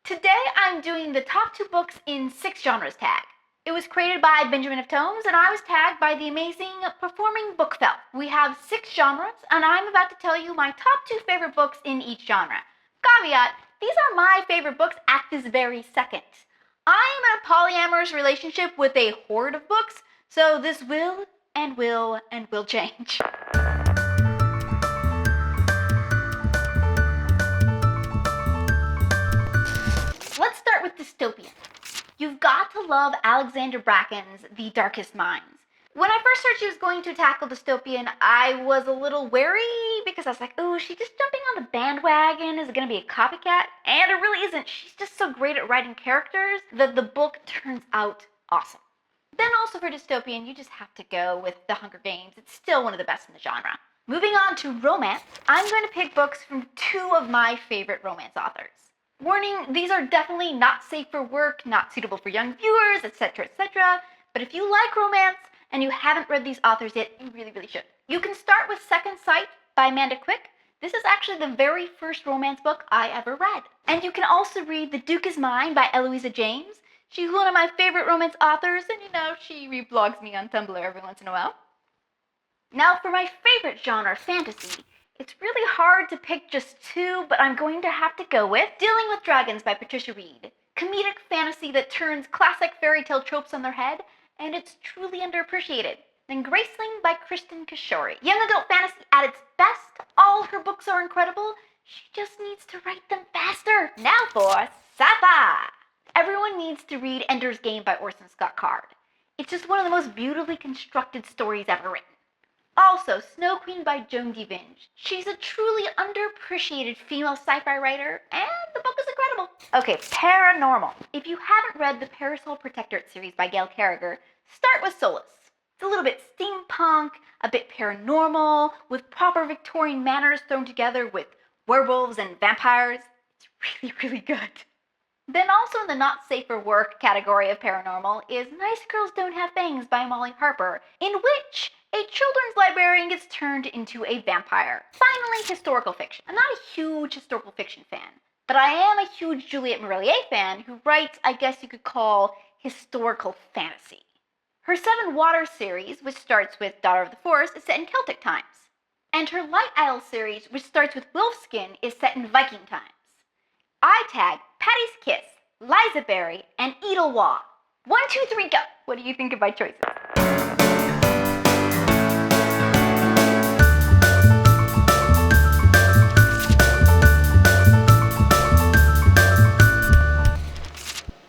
Today I'm doing the top 2 books in 6 genres tag. It was created by Benjamin of Tomes, and I was tagged by the amazing Performing Bookfelt. We have 6 genres, and I'm about to tell you my top 2 favorite books in each genre. Caveat, these are my favorite books at this very second. I'm in a polyamorous relationship with a horde of books, so this will change. Let's start with Dystopian. You've got to love Alexandra Bracken's The Darkest Minds. When I first heard she was going to tackle Dystopian, I was a little wary because I was like, oh, she's just jumping on the bandwagon. Is it going to be a copycat? And it really isn't. She's just so great at writing characters that the book turns out awesome. Then also for Dystopian, you just have to go with The Hunger Games. It's still one of the best in the genre. Moving on to romance, I'm going to pick books from 2 of my favorite romance authors. Warning, these are definitely not safe for work, not suitable for young viewers, etc., etc. But if you like romance and you haven't read these authors yet, you really should. You can start with Second Sight by Amanda Quick. This is actually the very first romance book I ever read. And you can also read The Duke Is Mine by Eloisa James. She's one of my favorite romance authors, and she reblogs me on Tumblr every once in a while. Now for my favorite genre, fantasy. It's really hard to pick just 2, but I'm going to have to go with Dealing with Dragons by Patricia Wrede. Comedic fantasy that turns classic fairy tale tropes on their head, and it's truly underappreciated. Then Graceling by Kristin Cashore. Young adult fantasy at its best. All her books are incredible. She just needs to write them faster. Now for Sci-Fi. Everyone needs to read Ender's Game by Orson Scott Card. It's just one of the most beautifully constructed stories ever written. Also, Snow Queen by Joan Vinge. She's a truly underappreciated female sci-fi writer, and the book is incredible. Okay, Paranormal. If you haven't read the Parasol Protectorate series by Gail Carriger, start with Soulless. It's a little bit steampunk, a bit paranormal, with proper Victorian manners thrown together with werewolves and vampires. It's really good. Then also in the not safe for work category of paranormal is Nice Girls Don't Have Fangs by Molly Harper, in which a children's librarian gets turned into a vampire. Finally, historical fiction. I'm not a huge historical fiction fan, but I am a huge Juliet Marillier fan who writes, I guess you could call, historical fantasy. Her 7 Waters series, which starts with Daughter of the Forest, is set in Celtic times. And her Light Isle series, which starts with Wolfskin, is set in Viking times. I tag Patty's Kiss, LizaBeary, and Edel Waugh. 1, 2, 3, go! What do you think of my choices?